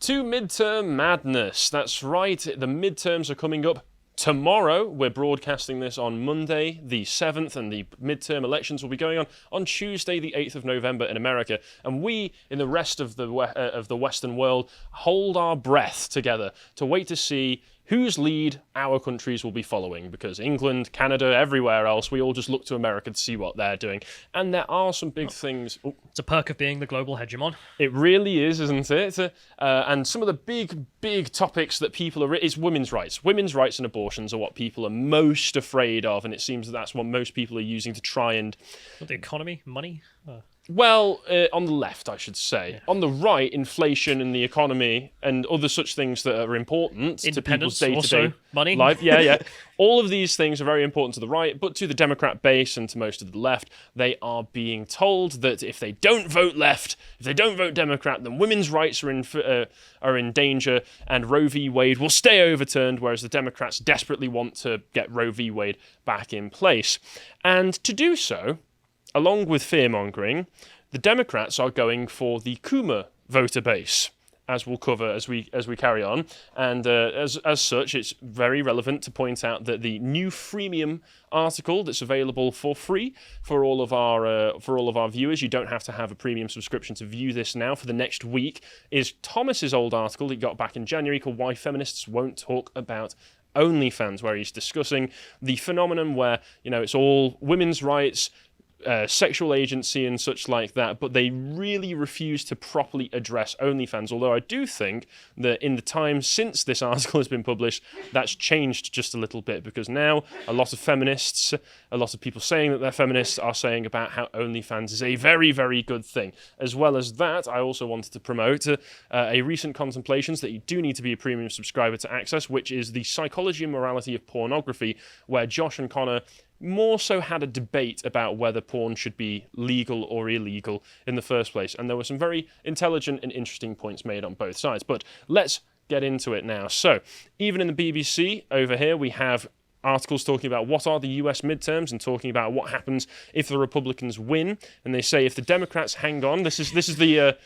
to Midterm Madness. That's right, the midterms are coming up tomorrow. We're broadcasting this on Monday, the 7th, and the midterm elections will be going on Tuesday, the 8th of November in America. And we, in the rest of the Western world, hold our breath together to wait to see whose lead our countries will be following, because England, Canada, everywhere else, we all just look to America to see what they're doing. And there are some big things. It's a perk of being the global hegemon. It really is, isn't it? And some of the big topics that people are... is women's rights. Women's rights and abortions are what people are most afraid of, and it seems that that's what most people are using to try and... What, the economy? Money? Well, on the left, I should say. Yeah. On the right, inflation and the economy and other such things that are important to people's day-to-day money. Life. Yeah. All of these things are very important to the right, but to the Democrat base and to most of the left, they are being told that if they don't vote left, if they don't vote Democrat, then women's rights are in danger, and Roe v. Wade will stay overturned, whereas the Democrats desperately want to get Roe v. Wade back in place. And to do so, along with fear-mongering, the Democrats are going for the Coomer voter base, as we'll cover as we carry on. And as such, it's very relevant to point out that the new freemium article that's available for free for all of our viewers, you don't have to have a premium subscription to view this now, for the next week, is Thomas's old article he got back in January called Why Feminists Won't Talk About OnlyFans, where he's discussing the phenomenon where, it's all women's rights, sexual agency and such like that, but they really refuse to properly address OnlyFans, although I do think that in the time since this article has been published, that's changed just a little bit, because now a lot of feminists, a lot of people saying that they're feminists, are saying about how OnlyFans is a very, very good thing. As well as that, I also wanted to promote a recent contemplations that you do need to be a premium subscriber to access, which is the Psychology and Morality of Pornography, where Josh and Connor more so had a debate about whether porn should be legal or illegal in the first place. And there were some very intelligent and interesting points made on both sides. But let's get into it now. So, even in the BBC over here, we have articles talking about what are the US midterms and talking about what happens if the Republicans win. And they say if the Democrats hang on, this is the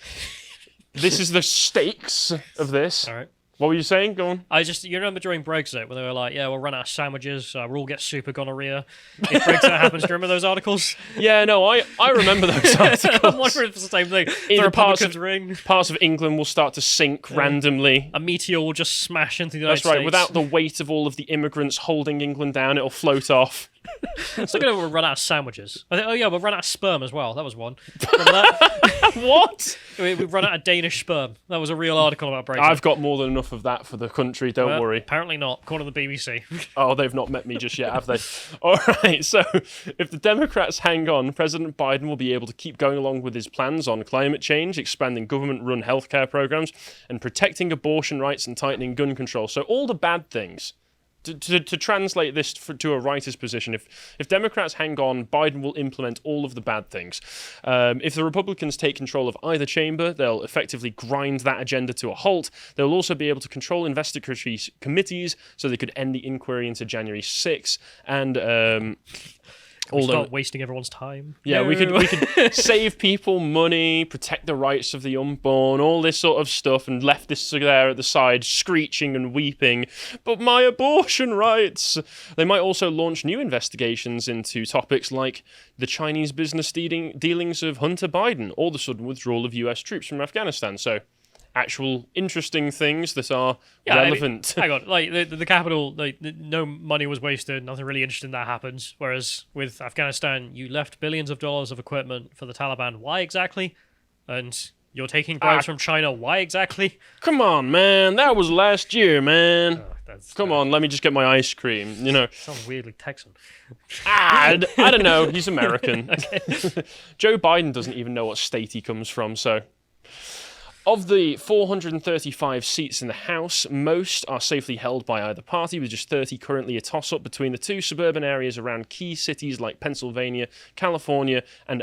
stakes of this. All right. What were you saying? Go on. You remember during Brexit when they were like, we'll run out of sandwiches, we'll all get super gonorrhea if Brexit happens. Do you remember those articles? Yeah, no, I remember those articles. I'm wondering if it's the same thing. The Republicans ring. Parts of England will start to sink randomly. A meteor will just smash into the United That's right, States. without the weight of all of the immigrants holding England down, it'll float off. It's like we'll run out of sandwiches. We'll run out of sperm as well. That was one. Remember that? What? We've run out of Danish sperm. That was a real article about Brexit. I've got more than enough of that for the country, don't worry. Apparently not, according to the BBC. Oh, they've not met me just yet, have they? All right, so if the Democrats hang on, President Biden will be able to keep going along with his plans on climate change, expanding government-run healthcare programs, and protecting abortion rights and tightening gun control. So all the bad things. To translate this to a writer's position, if Democrats hang on, Biden will implement all of the bad things. If the Republicans take control of either chamber, they'll effectively grind that agenda to a halt. They'll also be able to control investigatory committees, so they could end the inquiry into January 6th, and... start wasting everyone's time. Yeah, we could save people money, protect the rights of the unborn, all this sort of stuff, and leftists are there at the side screeching and weeping, but my abortion rights! They might also launch new investigations into topics like the Chinese business dealings of Hunter Biden, or the sudden withdrawal of US troops from Afghanistan. So, actual interesting things that are relevant. Hang on, the capital, no money was wasted, nothing really interesting that happens. Whereas with Afghanistan, you left billions of dollars of equipment for the Taliban. Why exactly? And you're taking bribes from China. Why exactly? Come on, man. That was last year, man. Come on, let me just get my ice cream, Sounds weirdly Texan. I don't know. He's American. Okay. Joe Biden doesn't even know what state he comes from, so... Of the 435 seats in the House, most are safely held by either party, with just 30 currently a toss-up between the two suburban areas around key cities like Pennsylvania, California, and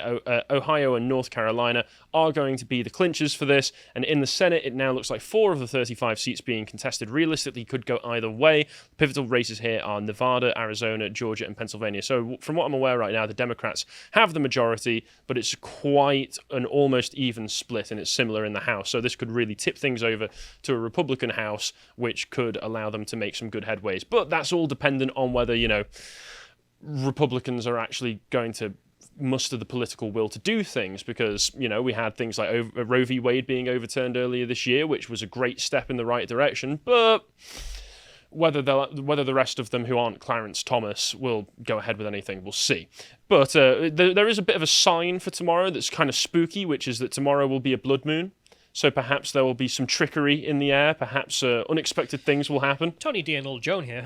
Ohio and North Carolina are going to be the clinchers for this. And in the Senate, it now looks like 4 of the 35 seats being contested realistically could go either way. Pivotal races here are Nevada, Arizona, Georgia, and Pennsylvania. So from what I'm aware right now, the Democrats have the majority, but it's quite an almost even split, and it's similar in the House. House. So this could really tip things over to a Republican House, which could allow them to make some good headways. But that's all dependent on whether, Republicans are actually going to muster the political will to do things, because we had things like Roe v. Wade being overturned earlier this year, which was a great step in the right direction, but whether the rest of them who aren't Clarence Thomas will go ahead with anything, we'll see. But there is a bit of a sign for tomorrow that's kind of spooky, which is that tomorrow will be a blood moon. So perhaps there will be some trickery in the air. Perhaps unexpected things will happen. Tony D and Little Joan here.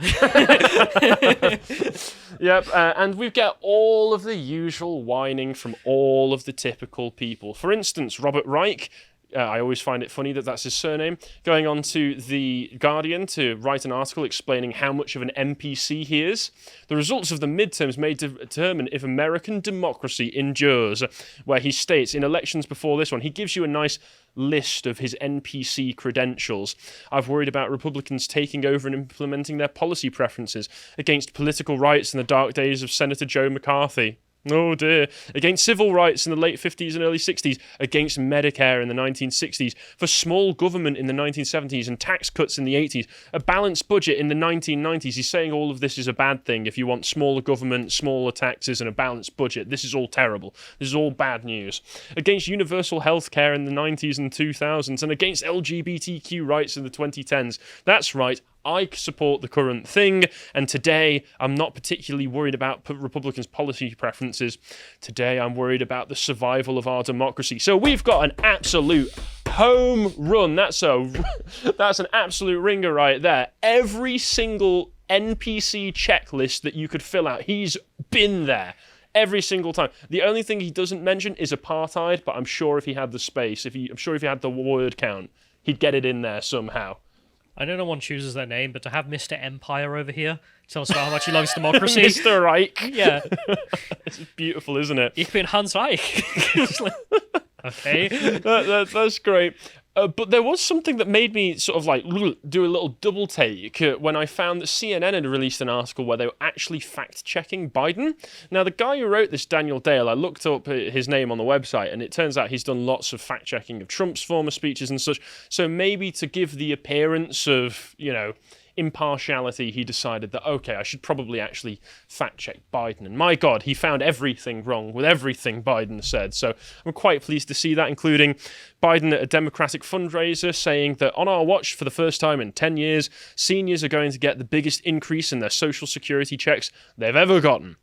Yep, and we get all of the usual whining from all of the typical people. For instance, Robert Reich, I always find it funny that that's his surname, going on to The Guardian to write an article explaining how much of an NPC he is. The results of the midterms may determine if American democracy endures, where he states in elections before this one, he gives you a nice list of his NPC credentials. I've worried about Republicans taking over and implementing their policy preferences against political rights in the dark days of Senator Joe McCarthy. Oh dear. Against civil rights in the late 50s and early 60s, against Medicare in the 1960s, for small government in the 1970s and tax cuts in the 80s, a balanced budget in the 1990s. He's saying all of this is a bad thing. If you want smaller government, smaller taxes and a balanced budget, this is all terrible. This is all bad news. Against universal health care in the 90s and 2000s, and against LGBTQ rights in the 2010s. That's right. I support the current thing, and today I'm not particularly worried about Republicans' policy preferences. Today I'm worried about the survival of our democracy. So we've got an absolute home run. That's an absolute ringer right there. Every single NPC checklist that you could fill out, he's been there. Every single time. The only thing he doesn't mention is apartheid, but I'm sure if he had the space, I'm sure if he had the word count, he'd get it in there somehow. I know no one chooses their name, but to have Mr. Empire over here tell us about how much he loves democracy. Mr. Reich. Yeah. It's beautiful, isn't it? Ich bin Hans Reich. Okay. That's great. But there was something that made me sort of like do a little double take when I found that CNN had released an article where they were actually fact-checking Biden. Now, the guy who wrote this, Daniel Dale, I looked up his name on the website, and it turns out he's done lots of fact-checking of Trump's former speeches and such. So maybe to give the appearance of, impartiality, he decided that, okay, I should probably actually fact-check Biden. And my God, he found everything wrong with everything Biden said. So I'm quite pleased to see that, including Biden at a Democratic fundraiser saying that on our watch, for the first time in 10 years, seniors are going to get the biggest increase in their Social Security checks they've ever gotten.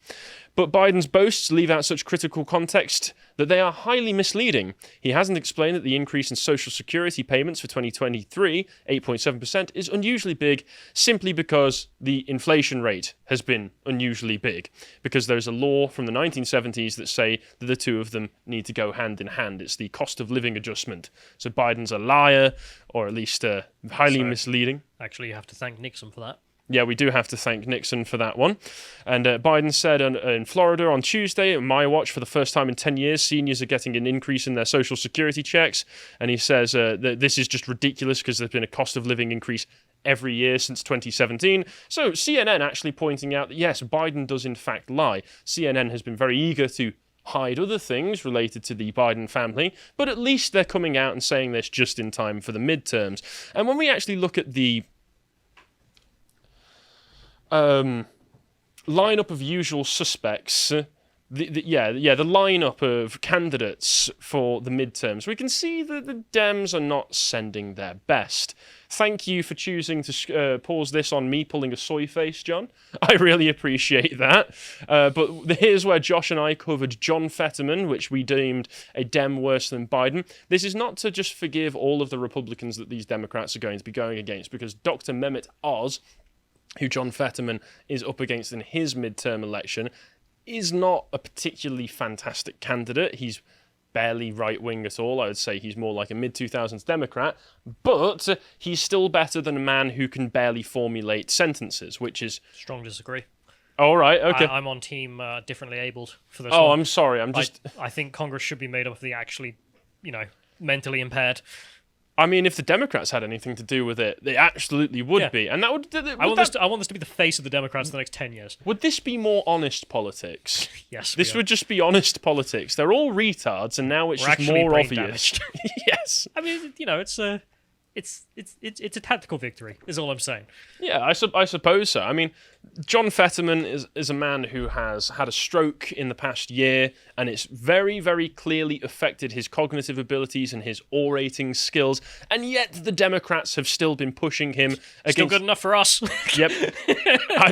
But Biden's boasts leave out such critical context that they are highly misleading. He hasn't explained that the increase in Social Security payments for 2023, 8.7%, is unusually big simply because the inflation rate has been unusually big. Because there's a law from the 1970s that say that the two of them need to go hand in hand. It's the cost of living adjustment. So Biden's a liar, or at least highly misleading. Actually, you have to thank Nixon for that. Yeah, we do have to thank Nixon for that one. And Biden said in Florida on Tuesday, at my watch, for the first time in 10 years, seniors are getting an increase in their Social Security checks. And he says that this is just ridiculous because there's been a cost of living increase every year since 2017. So CNN actually pointing out that, yes, Biden does in fact lie. CNN has been very eager to hide other things related to the Biden family, but at least they're coming out and saying this just in time for the midterms. And when we actually look at the lineup of usual suspects, the lineup of candidates for the midterms, we can see that the Dems are not sending their best. Thank you for choosing to pause this on me pulling a soy face, John. I really appreciate that. But here's where Josh and I covered John Fetterman, which we deemed a Dem worse than Biden. This is not to just forgive all of the Republicans that these Democrats are going to be going against, because Dr. Mehmet Oz, who John Fetterman is up against in his midterm election, is not a particularly fantastic candidate. He's barely right-wing at all. I would say he's more like a mid-2000s Democrat, but he's still better than a man who can barely formulate sentences, which is... Strong disagree. All right, okay. I'm on team differently abled for this one. one. I'm sorry, I think Congress should be made up of the actually, mentally impaired. I mean, if the Democrats had anything to do with it, they absolutely would be. And that would... I want this to be the face of the Democrats for the next 10 years. Would this be more honest politics? Yes. This would just be honest politics. They're all retards, and now it's We're just more brain obvious. Yes. I mean, it's a tactical victory, is all I'm saying. Yeah, I suppose so. I mean, John Fetterman is a man who has had a stroke in the past year, and it's very, very clearly affected his cognitive abilities and his orating skills, and yet the Democrats have still been pushing him against... Still good enough for us. Yep.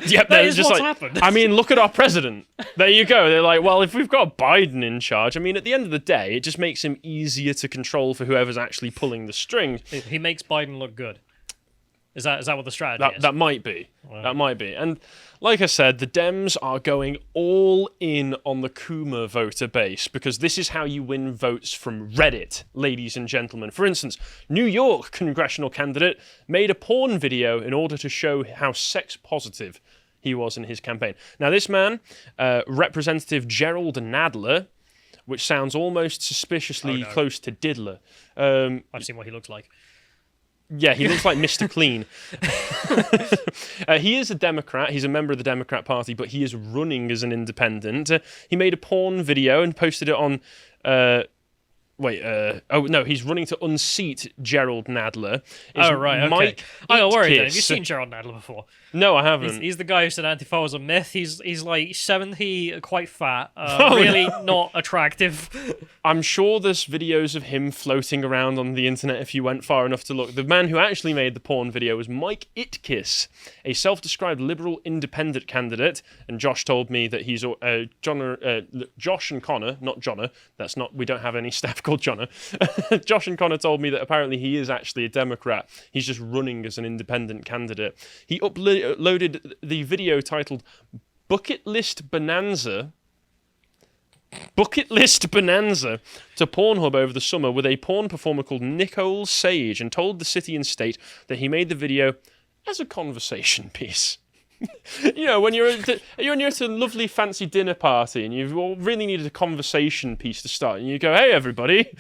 Yep. That is what's happened. I mean, look at our president. There you go. They're like, well, if we've got Biden in charge, I mean, at the end of the day, it just makes him easier to control for whoever's actually pulling the strings. He makes Biden look good. Is that what the strategy is? That might be. Wow. That might be. And like I said, the Dems are going all in on the Coomer voter base because this is how you win votes from Reddit, ladies and gentlemen. For instance, New York congressional candidate made a porn video in order to show how sex positive he was in his campaign. Now, this man, Representative Gerald Nadler, which sounds almost suspiciously close to Diddler. I've seen what he looks like. Yeah, he looks like Mr. Clean. He is a Democrat. He's a member of the Democrat Party, but he is running as an independent. He made a porn video and posted it on... he's running to unseat Gerald Nadler. Right, okay. Mike don't worry then. Itkiss. Have you seen Gerald Nadler before? No, I haven't. He's the guy who said Antifa was a myth. He's like 70, quite fat, really not attractive. I'm sure there's videos of him floating around on the internet if you went far enough to look. The man who actually made the porn video was Mike Itkiss, a self-described liberal independent candidate. And Josh told me that he's Josh and Connor, not Jonna. That's not. We don't have any staff called Jonna. Josh and Connor told me that apparently he is actually a Democrat. He's just running as an independent candidate. He uploaded the video titled Bucket List Bonanza to Pornhub over the summer with a porn performer called Nicole Sage and told the City and State that he made the video as a conversation piece. You know, when you're at a lovely fancy dinner party and you've really needed a conversation piece to start, and you go, "Hey everybody,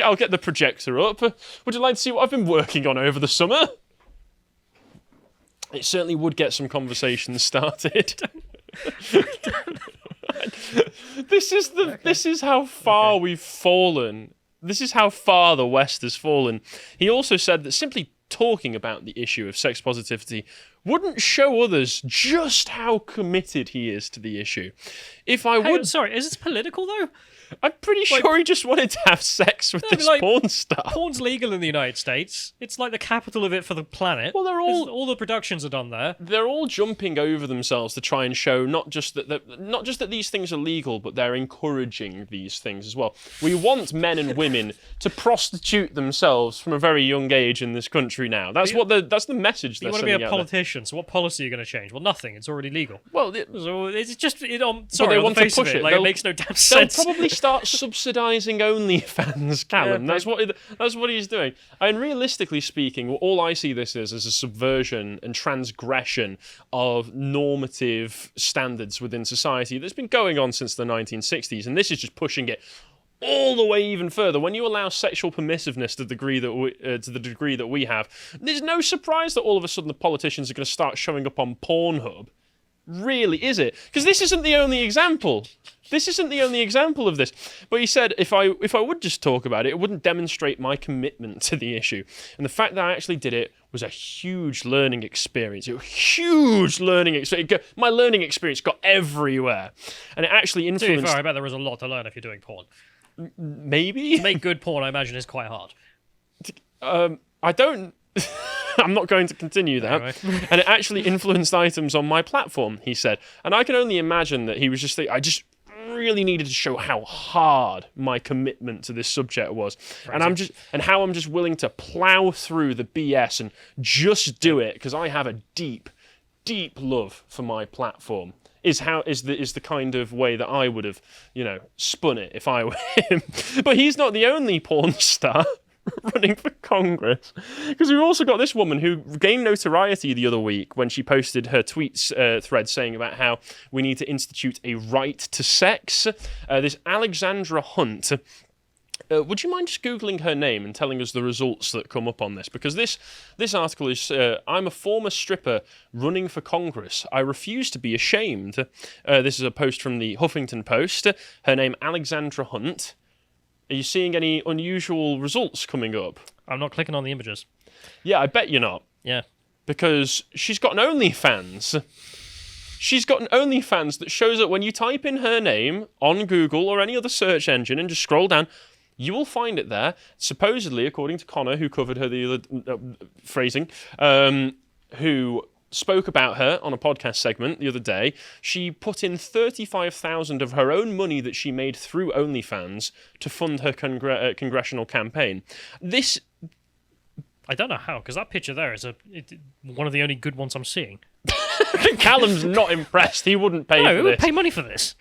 I'll get the projector up. Would you like to see what I've been working on over the summer?" It certainly would get some conversations started. This is how far we've fallen. This is how far the West has fallen. He also said that simply talking about the issue of sex positivity wouldn't show others just how committed he is to the issue. Sorry, is this political though? I'm pretty sure he just wanted to have sex with this porn star. Porn's legal in the United States. It's like the capital of it for the planet. Well, all the productions are done there. They're all jumping over themselves to try and show not just that these things are legal, but they're encouraging these things as well. We want men and women to prostitute themselves from a very young age in this country now. That's the message they're sending out. You want to be a politician, so what policy are you going to change? Well, nothing. It's already legal. Well, so it's just they on want the face to push of it. it. It makes no damn sense. They'll probably start subsidising OnlyFans, Callum. That's what he's doing. And realistically speaking, all I see this as a subversion and transgression of normative standards within society that's been going on since the 1960s, and this is just pushing it all the way even further. When you allow sexual permissiveness to the degree that we have, there's no surprise that all of a sudden the politicians are going to start showing up on Pornhub. Really, is it? Because this isn't the only example. This isn't the only example of this. But he said if I would just talk about it, it wouldn't demonstrate my commitment to the issue. And the fact that I actually did it was a huge learning experience. It was a huge learning experience. My learning experience got everywhere. And it actually influenced... I bet there was a lot to learn if you're doing porn. Maybe? To make good porn, I imagine, is quite hard. I don't... I'm not going to continue that. Anyway. And it actually influenced items on my platform, he said. And I can only imagine that he was just thinking, I just really needed to show how hard my commitment to this subject was. Crazy. And how I'm just willing to plow through the BS and just do it because I have a deep, deep love for my platform. Is the kind of way that I would have, spun it if I were him. But he's not the only porn star running for Congress, because we've also got this woman who gained notoriety the other week when she posted her tweets thread saying about how we need to institute a right to sex. This Alexandra Hunt Would you mind just Googling her name and telling us the results that come up on this? Because this article is, I'm a former stripper running for Congress. I refuse to be ashamed. This is a post from the Huffington Post. Her name, Alexandra Hunt. Are you seeing any unusual results coming up? I'm not clicking on the images. Yeah, I bet you're not. Yeah. Because she's got an OnlyFans. She's got an OnlyFans that shows that when you type in her name on Google or any other search engine and just scroll down, you will find it there. Supposedly, according to Connor, who covered her the other phrasing, who spoke about her on a podcast segment the other day, she put in 35,000 of her own money that she made through OnlyFans to fund her congressional campaign. This, I don't know how, because that picture there is one of the only good ones I'm seeing. Callum's not impressed. He wouldn't pay for No, who would this. pay money for this?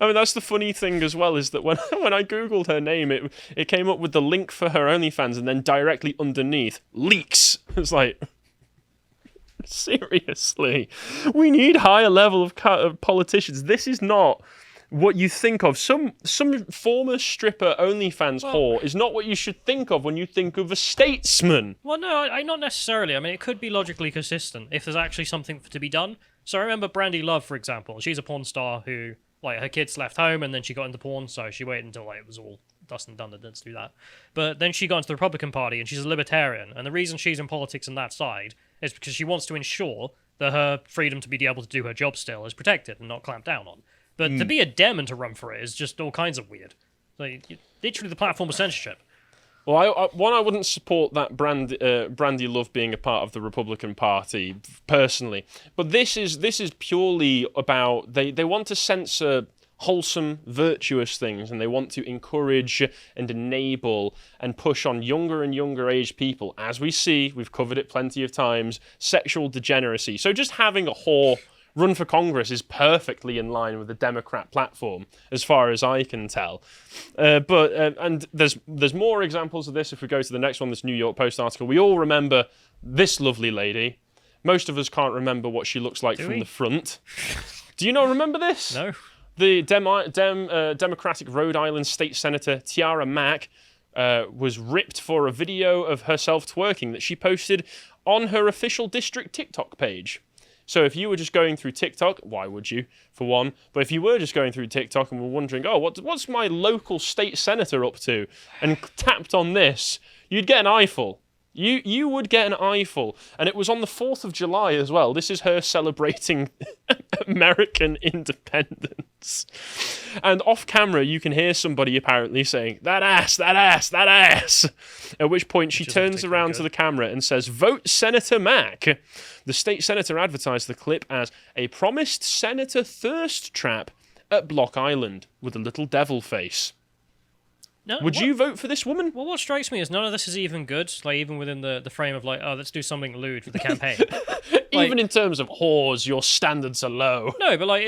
I mean, that's the funny thing as well, is that when I Googled her name, it came up with the link for her OnlyFans, and then directly underneath, leaks. It's like, seriously, we need higher level of politicians. This is not what you think of. Some former stripper OnlyFans whore is not what you should think of when you think of a statesman. Well, no, not necessarily. I mean, it could be logically consistent if there's actually something to be done. So I remember Brandy Love, for example. She's a porn star who, like, her kids left home and then she got into porn, so she waited until it was all dust and done to do that. But then she got into the Republican Party and she's a libertarian. And the reason she's in politics on that side is because she wants to ensure that her freedom to be able to do her job still is protected and not clamped down on. But to be a Dem and to run for it is just all kinds of weird. Like, literally the platform of censorship. Well, I wouldn't support that Brandy Love being a part of the Republican Party personally, but this is purely about they want to censor wholesome, virtuous things, and they want to encourage and enable and push on younger and younger age people. As we've covered it plenty of times, sexual degeneracy. So just having a whore run for Congress is perfectly in line with the Democrat platform, as far as I can tell. And there's more examples of this. If we go to the next one, this New York Post article, we all remember this lovely lady. Most of us can't remember what she looks like from the front. Do you not remember this? No. The Democratic Rhode Island State Senator Tiara Mack was ripped for a video of herself twerking that she posted on her official district TikTok page. So if you were just going through TikTok, why would you, for one? But if you were just going through TikTok and were wondering, oh, what's my local state senator up to, and tapped on this, you'd get an eyeful. You would get an eyeful. And it was on the 4th of July as well. This is her celebrating American independence. And off camera, you can hear somebody apparently saying, that ass, that ass, that ass. At which point she turns around to the camera and says, vote Senator Mack. The state senator advertised the clip as a promised senator thirst trap at Block Island with a little devil face. No, Would you vote for this woman? Well, what strikes me is none of this is even good. Like, even within the frame of, like, oh, let's do something lewd for the campaign. Even in terms of whores, your standards are low. No, but, like,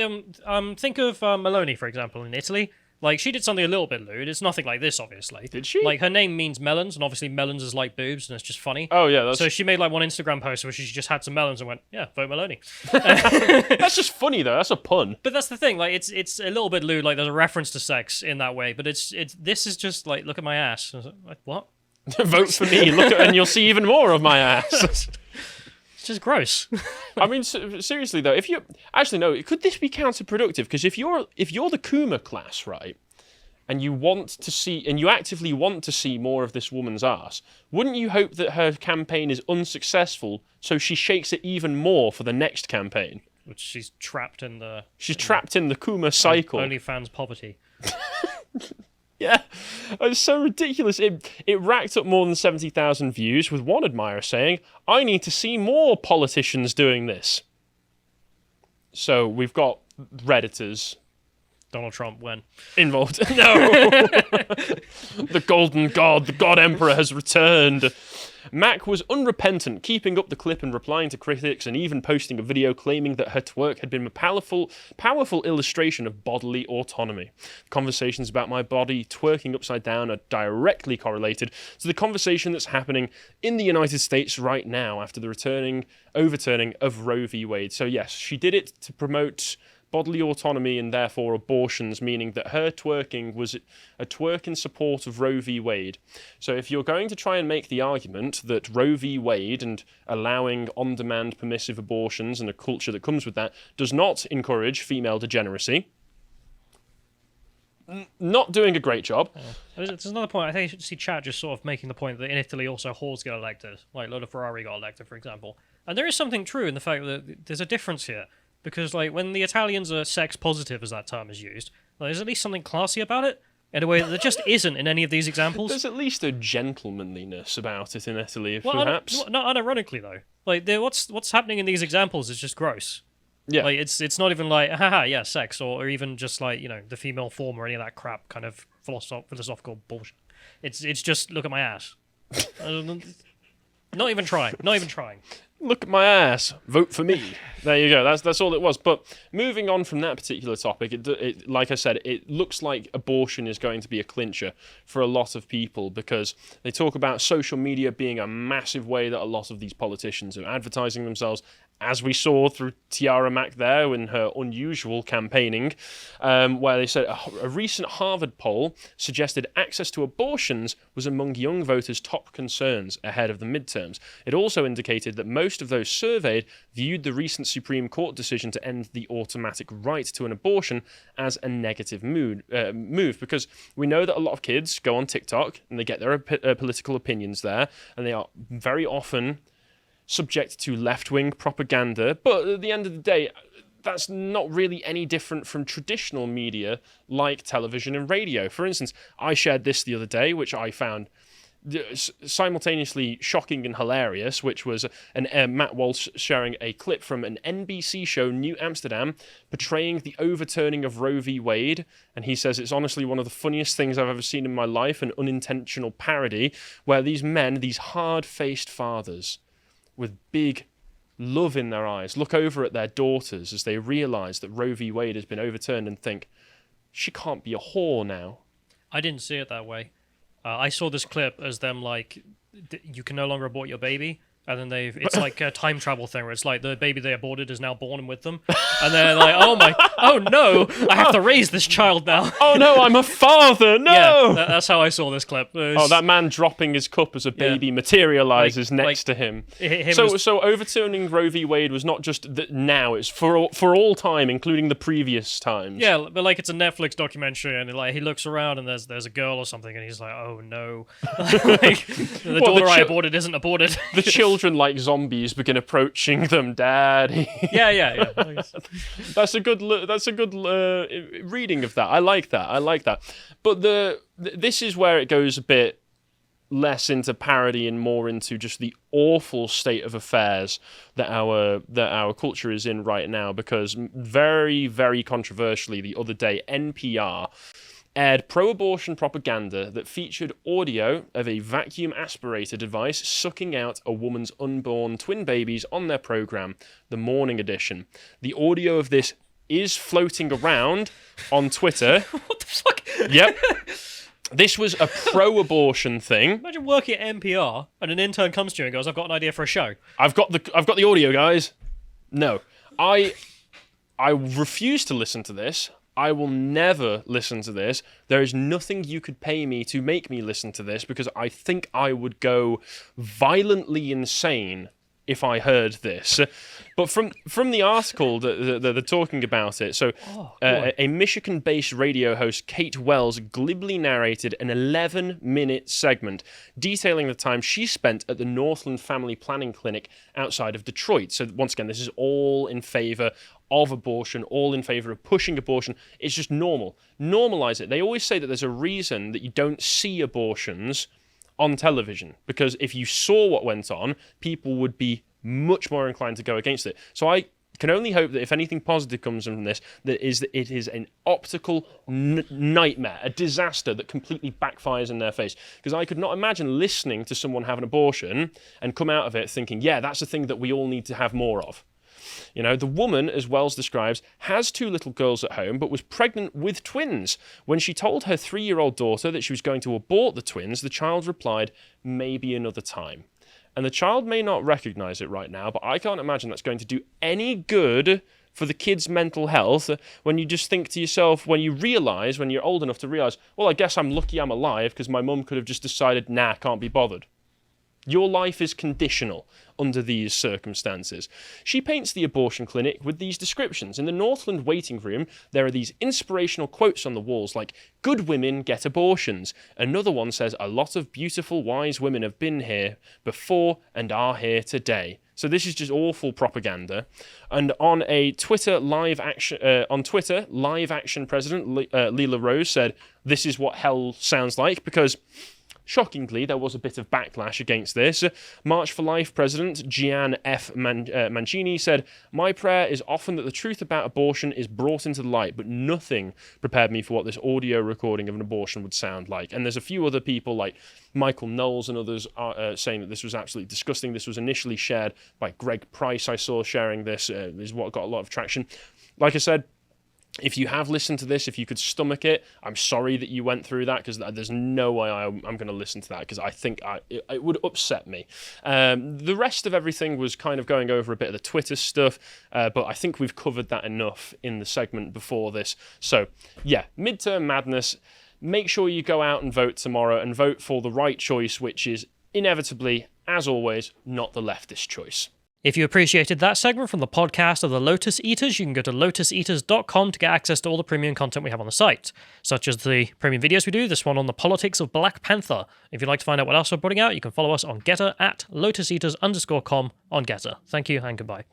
think of Meloni, for example, in Italy. Like, she did something a little bit lewd. It's nothing like this, obviously. Did she? Like, her name means melons, and obviously melons is like boobs, and it's just funny. Oh, yeah. So she made, like, one Instagram post where she just had some melons and went, yeah, vote Meloni. That's just funny, though. That's a pun. But that's the thing. Like, it's a little bit lewd. Like, there's a reference to sex in that way. But this is just, like, look at my ass. I was like, what? Vote for me. And you'll see even more of my ass. It's just gross. I mean, seriously, though, if you... Actually, no. Could this be counterproductive? Because if you're the Kuma class, right... and you actively want to see more of this woman's ass, wouldn't you hope that her campaign is unsuccessful so she shakes it even more for the next campaign? Which she's trapped in the... She's trapped in the Kuma cycle. OnlyFans poverty. Yeah, it's so ridiculous. It racked up more than 70,000 views, with one admirer saying, I need to see more politicians doing this. So we've got Redditors... Donald Trump when involved. No! The golden god, the god emperor has returned. Mack was unrepentant, keeping up the clip and replying to critics, and even posting a video claiming that her twerk had been a powerful illustration of bodily autonomy. Conversations about my body twerking upside down are directly correlated to the conversation that's happening in the United States right now after the overturning of Roe v. Wade. So yes, she did it to promote bodily autonomy and therefore abortions, meaning that her twerking was a twerk in support of Roe v. Wade. So if you're going to try and make the argument that Roe v. Wade and allowing on-demand permissive abortions and a culture that comes with that does not encourage female degeneracy, not doing a great job. There's another point. I think you should see chat just sort of making the point that in Italy also whores get elected, like Lola Ferrari got elected, for example. And there is something true in the fact that there's a difference here. Because like when the Italians are sex positive, as that term is used, there's at least something classy about it in a way that there just isn't in any of these examples. There's at least a gentlemanliness about it in Italy, perhaps. Not unironically though. Like what's happening in these examples is just gross. Yeah. Like it's not even like haha yeah sex or even just like the female form or any of that crap kind of philosophical bullshit. It's just look at my ass. Not even trying. Look at my ass, vote for me. There you go. That's all it was. But moving on from that particular topic, it like I said, it looks like abortion is going to be a clincher for a lot of people because they talk about social media being a massive way that a lot of these politicians are advertising themselves, as we saw through Tiara Mack there in her unusual campaigning, where they said a recent Harvard poll suggested access to abortions was among young voters' top concerns ahead of the midterms. It also indicated that most of those surveyed viewed the recent Supreme Court decision to end the automatic right to an abortion as a negative move, because we know that a lot of kids go on TikTok and they get their political opinions there, and they are very often subject to left-wing propaganda, but at the end of the day, that's not really any different from traditional media like television and radio. For instance, I shared this the other day, which I found simultaneously shocking and hilarious, which was Matt Walsh sharing a clip from an NBC show, New Amsterdam, portraying the overturning of Roe v. Wade, and he says it's honestly one of the funniest things I've ever seen in my life, an unintentional parody, where these men, these hard-faced fathers, with big love in their eyes, look over at their daughters as they realise that Roe v. Wade has been overturned and think, she can't be a whore now. I didn't see it that way. I saw this clip as them like, you can no longer abort your baby. And then it's like a time travel thing where it's like the baby they aborted is now born with them. And they're like, oh no, I have to raise this child now. Oh no, I'm a father, no! Yeah, that's how I saw this clip. That man dropping his cup as a baby materialises next to him. So overturning Roe v. Wade was not just now, it's for all time, including the previous times. Yeah, but like it's a Netflix documentary and like he looks around and there's a girl or something and he's like, oh no. Like, the daughter I aborted isn't aborted. The children like zombies begin approaching them, Daddy. Yeah. That's a good reading of that. I like that. But this is where it goes a bit less into parody and more into just the awful state of affairs that our culture is in right now. Because very, very controversially, the other day, NPR aired pro-abortion propaganda that featured audio of a vacuum aspirator device sucking out a woman's unborn twin babies on their program, the morning edition. The audio of this is floating around on Twitter. What the fuck? Yep. This was a pro-abortion thing. Imagine working at NPR and an intern comes to you and goes, I've got an idea for a show. I've got the audio, guys. No. I refuse to listen to this. I will never listen to this. There is nothing you could pay me to make me listen to this because I think I would go violently insane if I heard this. But from the article that they're talking about it, so a Michigan-based radio host, Kate Wells, glibly narrated an 11-minute segment detailing the time she spent at the Northland Family Planning Clinic outside of Detroit. So once again, this is all in favor of abortion, all in favor of pushing abortion. It's just normal. Normalize it. They always say that there's a reason that you don't see abortions on television, because if you saw what went on, people would be much more inclined to go against it. So I can only hope that if anything positive comes from this, that it is an optical nightmare, a disaster that completely backfires in their face. Because I could not imagine listening to someone have an abortion and come out of it thinking, yeah, that's the thing that we all need to have more of. You know, the woman, as Wells describes, has 2 little girls at home, but was pregnant with twins. When she told her 3-year-old daughter that she was going to abort the twins, the child replied, maybe another time. And the child may not recognize it right now, but I can't imagine that's going to do any good for the kids' mental health, when you just think to yourself, when you realise, when you're old enough to realise, well, I guess I'm lucky I'm alive because my mum could have just decided, nah, can't be bothered. Your life is conditional under these circumstances. She paints the abortion clinic with these descriptions. In the Northland waiting room, there are these inspirational quotes on the walls like, "Good women get abortions." Another one says, "A lot of beautiful, wise women have been here before and are here today." So this is just awful propaganda. And on a Twitter live action, live action president Leela Rose said, "This is what hell sounds like," because shockingly, there was a bit of backlash against this. March for Life President Gian F. Mancini said, "My prayer is often that the truth about abortion is brought into the light, but nothing prepared me for what this audio recording of an abortion would sound like." And there's a few other people like Michael Knowles and others are saying that this was absolutely disgusting. This was initially shared by Greg Price. I saw sharing this is what got a lot of traction. Like I said, if you have listened to this, if you could stomach it, I'm sorry that you went through that, because there's no way I'm going to listen to that, because I think it would upset me. The rest of everything was kind of going over a bit of the Twitter stuff, but I think we've covered that enough in the segment before this. So, yeah, Midterm Madness. Make sure you go out and vote tomorrow and vote for the right choice, which is inevitably, as always, not the leftist choice. If you appreciated that segment from the podcast of the Lotus Eaters, you can go to lotuseaters.com to get access to all the premium content we have on the site, such as the premium videos we do, this one on the politics of Black Panther. If you'd like to find out what else we're putting out, you can follow us on Getter at lotuseaters_com on Getter. Thank you and goodbye.